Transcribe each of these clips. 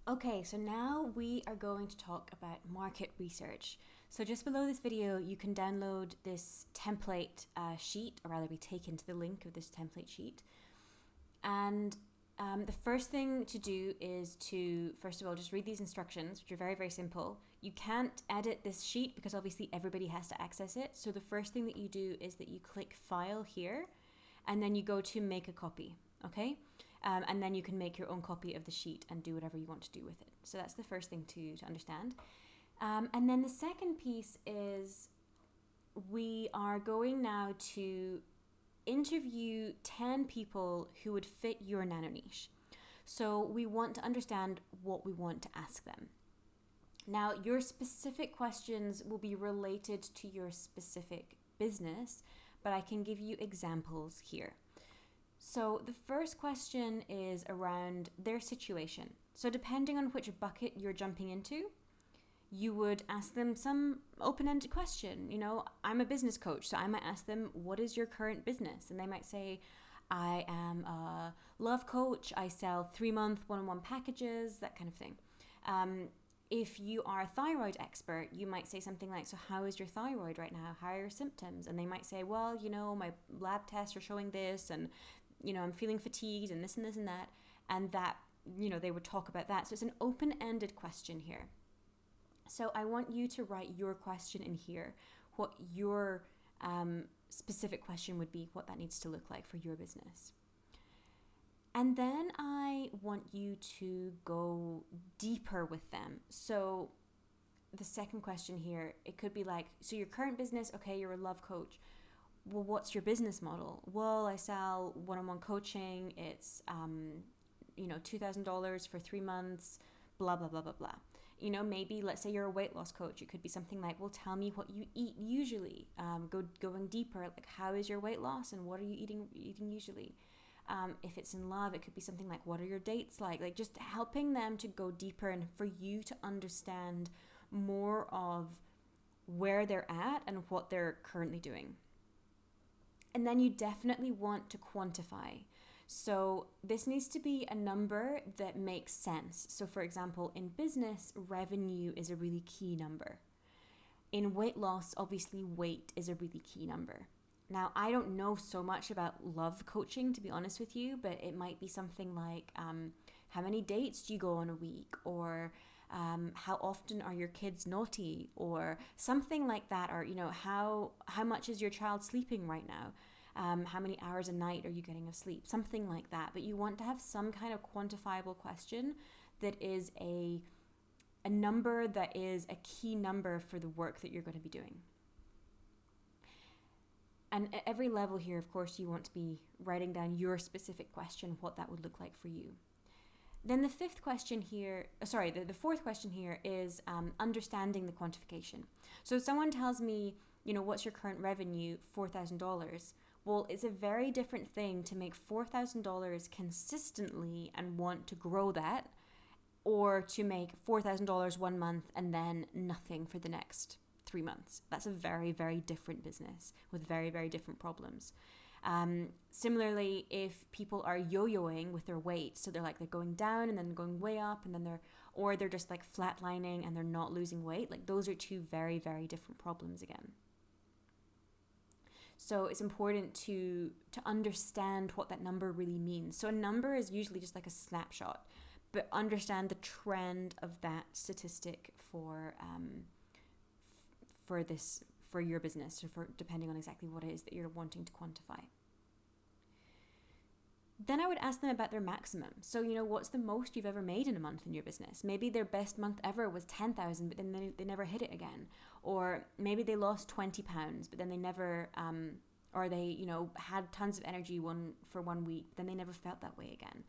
Okay, so now we are going to talk about market research. So just below this video, you can download this template sheet, or rather be taken to the link of this template sheet. And the first thing to do is to, first of all, just read these instructions, which are very, very simple. You can't edit this sheet because obviously everybody has to access it. So the first thing that you do is that you click File here, and then you go to Make a Copy, okay? And then you can make your own copy of the sheet and do whatever you want to do with it. So that's the first thing to understand. And then the second piece is we are going now to interview 10 people who would fit your nano niche. So we want to understand what we want to ask them. Now, your specific questions will be related to your specific business, but I can give you examples here. So the first question is around their situation. So depending on which bucket you're jumping into, you would ask them some open-ended question. You know, I'm a business coach, so I might ask them, what is your current business? And they might say, I am a love coach. I sell 3-month one-on-one packages, that kind of thing. If you are a thyroid expert, you might say something like, so how is your thyroid right now? How are your symptoms? And they might say, well, you know, my lab tests are showing this, and, you know, I'm feeling fatigued and this and this and that. And that, you know, they would talk about that. So it's an open-ended question here. So I want you to write your question in here, what your specific question would be, what that needs to look like for your business. And then I want you to go deeper with them. So the second question here, it could be like, so your current business, okay, you're a love coach. Well, what's your business model? Well, I sell one-on-one coaching. It's, $2,000 for 3 months, blah, blah, blah, blah, blah. You know, maybe let's say you're a weight loss coach. It could be something like, well, tell me what you eat usually. Going deeper, like how is your weight loss and what are you eating usually? If it's in love, it could be something like, what are your dates like? Like just helping them to go deeper and for you to understand more of where they're at and what they're currently doing. And then you definitely want to quantify. So this needs to be a number that makes sense. So for example, in business, revenue is a really key number. In weight loss, obviously weight is a really key number. Now, I don't know so much about love coaching, to be honest with you, but it might be something like how many dates do you go on a week? Or how often are your kids naughty? Or something like that. Or, you know, how much is your child sleeping right now? How many hours a night are you getting of sleep? Something like that. But you want to have some kind of quantifiable question that is a number that is a key number for the work that you're going to be doing. And at every level here, of course, you want to be writing down your specific question, what that would look like for you. Then the fourth question here is understanding the quantification. So if someone tells me, you know, what's your current revenue? $4,000. Well, it's a very different thing to make $4,000 consistently and want to grow that, or to make $4,000 one month and then nothing for the next 3 months. That's a very, very different business with very, very different problems. Similarly, if people are yo-yoing with their weight, so they're going down and then going way up, and then they're just like flatlining and they're not losing weight, like those are two very, very different problems again. So it's important to understand what that number really means. So a number is usually just like a snapshot, but understand the trend of that statistic for your business, or for depending on exactly what it is that you're wanting to quantify. Then I would ask them about their maximum. So, you know, what's the most you've ever made in a month in your business? Maybe their best month ever was 10,000, but then they never hit it again. Or maybe they lost 20 pounds, but then they never, or they, you know, had tons of energy for 1 week, but then they never felt that way again.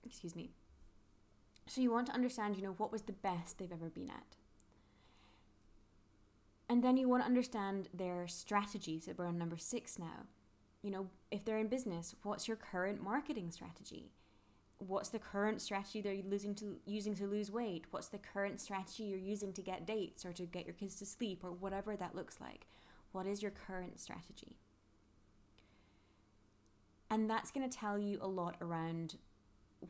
Excuse me. So you want to understand, you know, what was the best they've ever been at. And then you want to understand their strategies. So we're on number 6 now. You know, if they're in business, what's your current marketing strategy? What's the current strategy they're using to lose weight? What's the current strategy you're using to get dates or to get your kids to sleep, or whatever that looks like? What is your current strategy? And that's going to tell you a lot around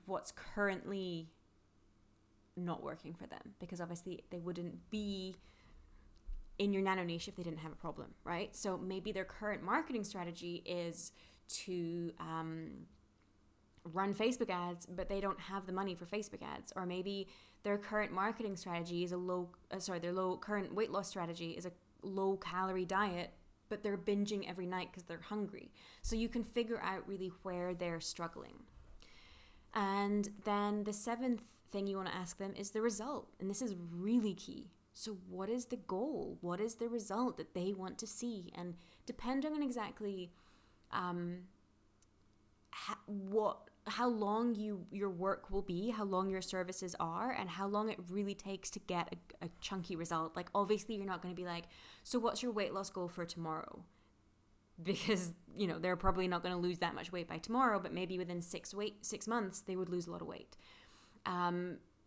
what's currently not working for them, because obviously they wouldn't be in your nano niche if they didn't have a problem, right? So maybe their current marketing strategy is to run Facebook ads, but they don't have the money for Facebook ads. Or maybe their current marketing strategy is their current weight loss strategy is a low calorie diet, but they're binging every night because they're hungry. So you can figure out really where they're struggling. And then the seventh thing you want to ask them is the result. And this is really key. So what is the goal? What is the result that they want to see? And depending on exactly how long your work will be, how long your services are, and how long it really takes to get a chunky result. Like, obviously you're not going to be like, so what's your weight loss goal for tomorrow? Because, they're probably not going to lose that much weight by tomorrow, but maybe within 6 months, they would lose a lot of weight.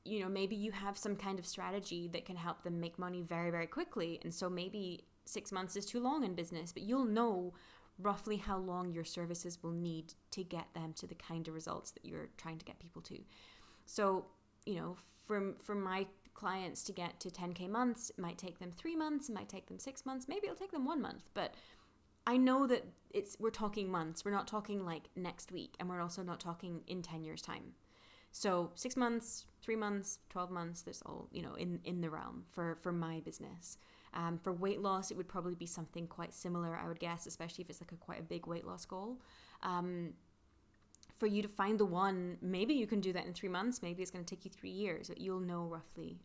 Maybe you have some kind of strategy that can help them make money very, very quickly. And so maybe 6 months is too long in business, but you'll know roughly how long your services will need to get them to the kind of results that you're trying to get people to. So, for my clients to get to 10K months, it might take them 3 months, it might take them 6 months, maybe it'll take them 1 month, but I know that we're talking months. We're not talking like next week, and we're also not talking in 10 years time. So 6 months, 3 months, 12 months, that's all, in the realm for my business. For weight loss, it would probably be something quite similar, I would guess, especially if it's like quite a big weight loss goal. For you to find the one, maybe you can do that in 3 months. Maybe it's going to take you 3 years, but you'll know roughly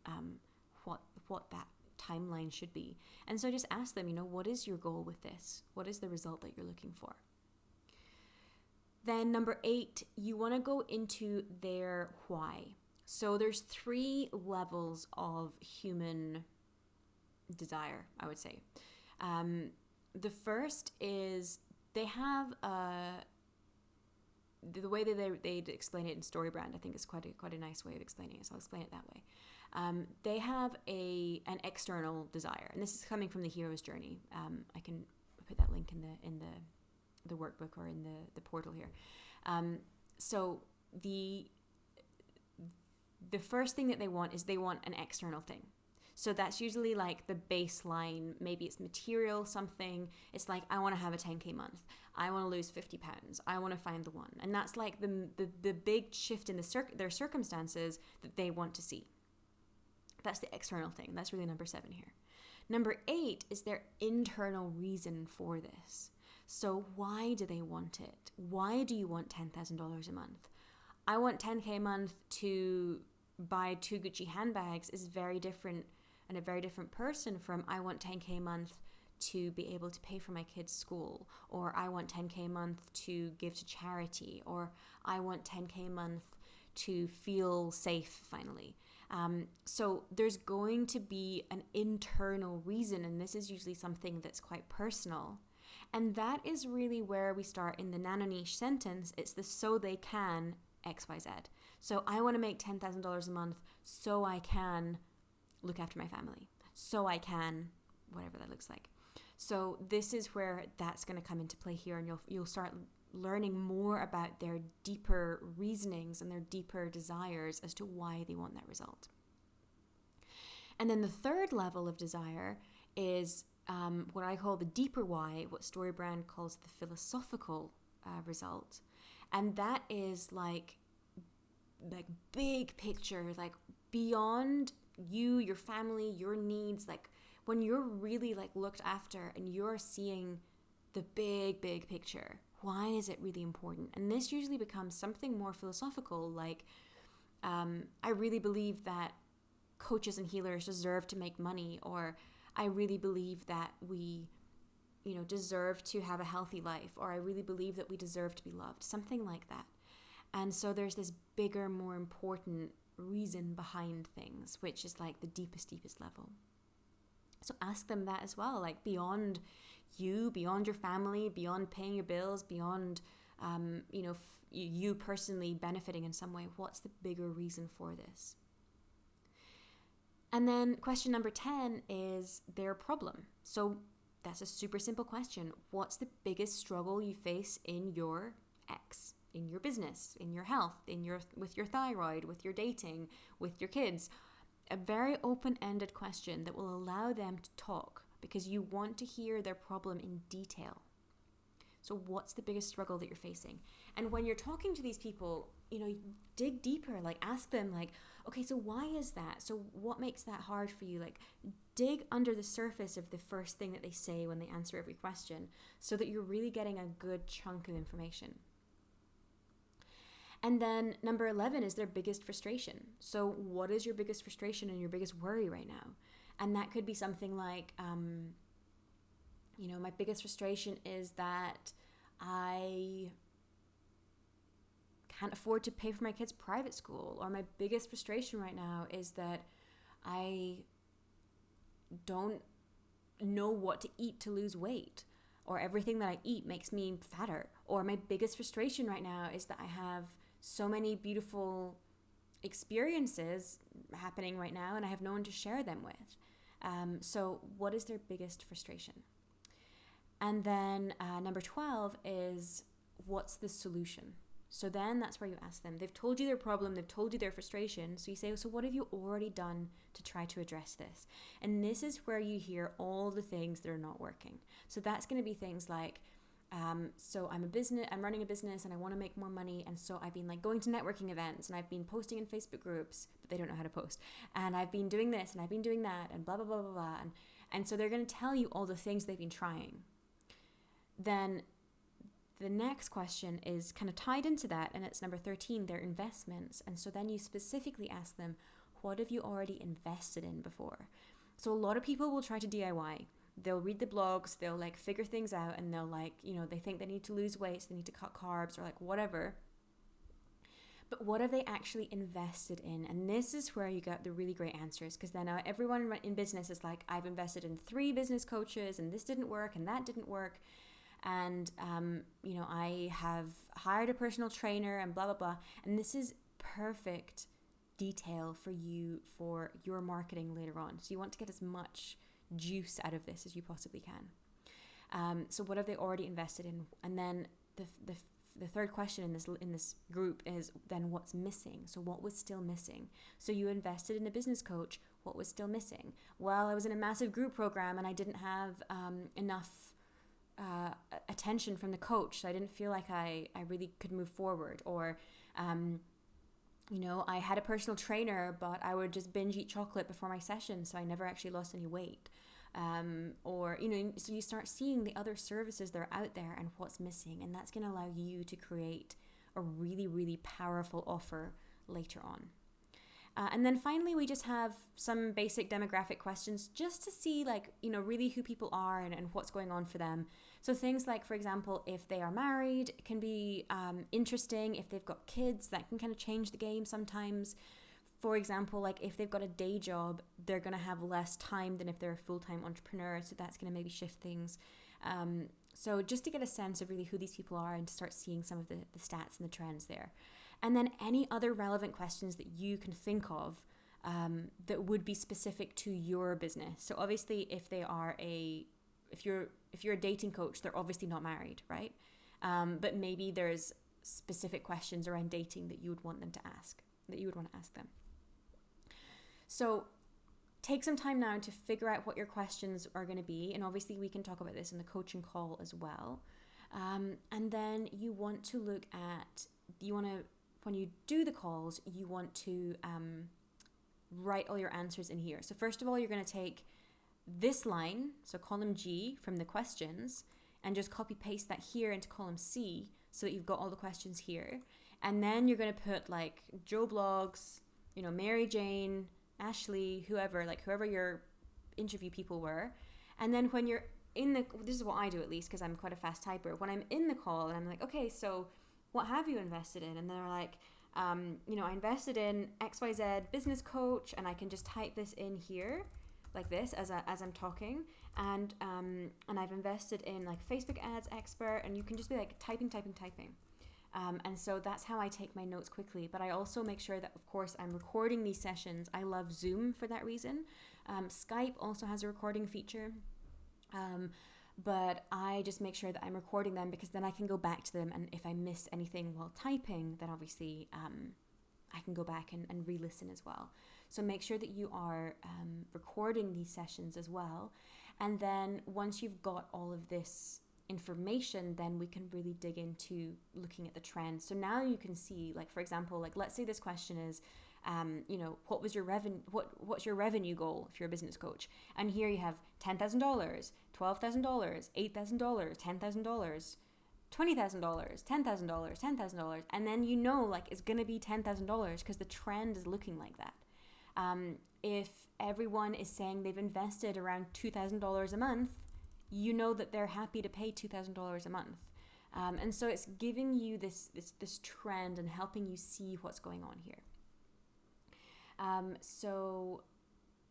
what that timeline should be. And so just ask them, what is your goal with this? What is the result that you're looking for? Then number 8, you want to go into their why. So there's 3 levels of human desire, I would say. The first is they have the way that they explain it in StoryBrand, I think is quite a nice way of explaining it, so I'll explain it that way. They have an external desire, and this is coming from the hero's journey. I can put that link in the workbook or in the portal here. So the first thing that they want is they want an external thing. So that's usually like the baseline. Maybe it's material, something. It's like, I want to have a 10K month. I want to lose 50 pounds. I want to find the one. And that's like the big shift in their circumstances that they want to see. That's the external thing. That's really number 7 here. Number 8 is their internal reason for this. So why do they want it? Why do you want $10,000 a month? I want 10K a month to buy 2 Gucci handbags is very different, and a very different person from I want 10K a month to be able to pay for my kids' school, or I want 10K a month to give to charity, or I want 10K a month to feel safe finally. So there's going to be an internal reason, and this is usually something that's quite personal. And that is really where we start in the nano niche sentence. It's the so they can XYZ. So I want to make $10,000 a month so I can look after my family, so I can, whatever that looks like. So this is where that's going to come into play here, and you'll start learning more about their deeper reasonings and their deeper desires as to why they want that result. And then the third level of desire is what I call the deeper why, what StoryBrand calls the philosophical result. And that is like big picture, like beyond you, your family, your needs, like when you're really like looked after and you're seeing the big picture. Why is it really important? And this usually becomes something more philosophical, like I really believe that coaches and healers deserve to make money, or I really believe that we, deserve to have a healthy life, or I really believe that we deserve to be loved, something like that. And so there's this bigger, more important reason behind things, which is like the deepest level. So ask them that as well, like beyond you, beyond your family, beyond paying your bills, beyond, you personally benefiting in some way. What's the bigger reason for this? And then question number 10 is their problem. So that's a super simple question. What's the biggest struggle you face in your X, in your business, in your health, with your thyroid, with your dating, with your kids. A very open-ended question that will allow them to talk, because you want to hear their problem in detail. So what's the biggest struggle that you're facing? And when you're talking to these people, dig deeper, like ask them like, okay, so why is that? So what makes that hard for you? Like dig under the surface of the first thing that they say when they answer every question, so that you're really getting a good chunk of information. And then number 11 is their biggest frustration. So what is your biggest frustration and your biggest worry right now? And that could be something like, my biggest frustration is that I can't afford to pay for my kids' private school. Or my biggest frustration right now is that I don't know what to eat to lose weight. Or everything that I eat makes me fatter. Or my biggest frustration right now is that I have so many beautiful experiences happening right now and I have no one to share them with. So what is their biggest frustration? And then number 12 is, what's the solution? So then that's where you ask them. They've told you their problem, they've told you their frustration. So you say, so what have you already done to try to address this? And this is where you hear all the things that are not working. So that's going to be things like, so I'm running a business and I want to make more money. And so I've been like going to networking events and I've been posting in Facebook groups, but they don't know how to post. And I've been doing this and I've been doing that and blah, blah, blah, blah, blah. And so they're going to tell you all the things they've been trying. Then the next question is kind of tied into that, and it's number 13, their investments. And so then you specifically ask them, what have you already invested in before? So a lot of people will try to DIY. They'll read the blogs, they'll like figure things out, and they'll like, they think they need to lose weight, so they need to cut carbs or like whatever. But what have they actually invested in? And this is where you get the really great answers, because then everyone in business is like, I've invested in 3 business coaches and this didn't work and that didn't work. And, I have hired a personal trainer and blah, blah, blah. And this is perfect detail for you for your marketing later on. So you want to get as much juice out of this as you possibly can. So what have they already invested in? And then the third question in this group is then what's missing? So what was still missing? So you invested in a business coach. What was still missing? Well, I was in a massive group program and I didn't have enough attention from the coach, so I didn't feel like I really could move forward. Or I had a personal trainer, but I would just binge eat chocolate before my session, so I never actually lost any weight. So you start seeing the other services that are out there and what's missing, and that's going to allow you to create a really, really powerful offer later on. And then finally, we just have some basic demographic questions just to see really who people are and what's going on for them. So things like, for example, if they are married, it can be interesting. If they've got kids, that can kind of change the game sometimes. For example, like if they've got a day job, they're going to have less time than if they're a full-time entrepreneur. So that's going to maybe shift things. So just to get a sense of really who these people are and to start seeing some of the stats and the trends there. And then any other relevant questions that you can think of that would be specific to your business. So obviously, if you're a dating coach, they're obviously not married, right? But maybe there's specific questions around dating that you would want to ask them. So take some time now to figure out what your questions are going to be. And obviously, we can talk about this in the coaching call as well. And then you want to when you do the calls, you want to write all your answers in here. So first of all, you're going to take this line, so column G from the questions, and just copy paste that here into column C so that you've got all the questions here. And then you're going to put like Joe Blogs, Mary Jane, Ashley, whoever your interview people were. And then when you're this is what I do at least, because I'm quite a fast typer. When I'm in the call and I'm like, okay, so what have you invested in? And they're like, I invested in XYZ business coach, and I can just type this in here like this as I'm talking. And I've invested in like Facebook ads expert, and you can just be like typing. And so that's how I take my notes quickly. But I also make sure that, of course, I'm recording these sessions. I love Zoom for that reason. Skype also has a recording feature. but I just make sure that I'm recording them because then I can go back to them, and if I miss anything while typing, then obviously I can go back and re-listen as well. So make sure that you are recording these sessions as well. And then once you've got all of this information, then we can really dig into looking at the trends. So now you can see, like, for example, like, let's say this question is, what's your revenue goal if you're a business coach? And here you have $10,000, $12,000, $8,000, $10,000, $20,000, $10,000, $10,000, and then like it's going to be $10,000 because the trend is looking like that. If everyone is saying they've invested around $2,000 a month, that they're happy to pay $2,000 a month. And so it's giving you this trend and helping you see what's going on here. So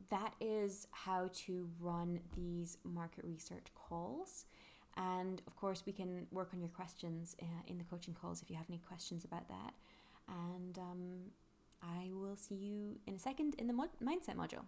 that is how to run these market research calls. And of course, we can work on your questions in the coaching calls if you have any questions about that. And I will see you in a second in the mindset module.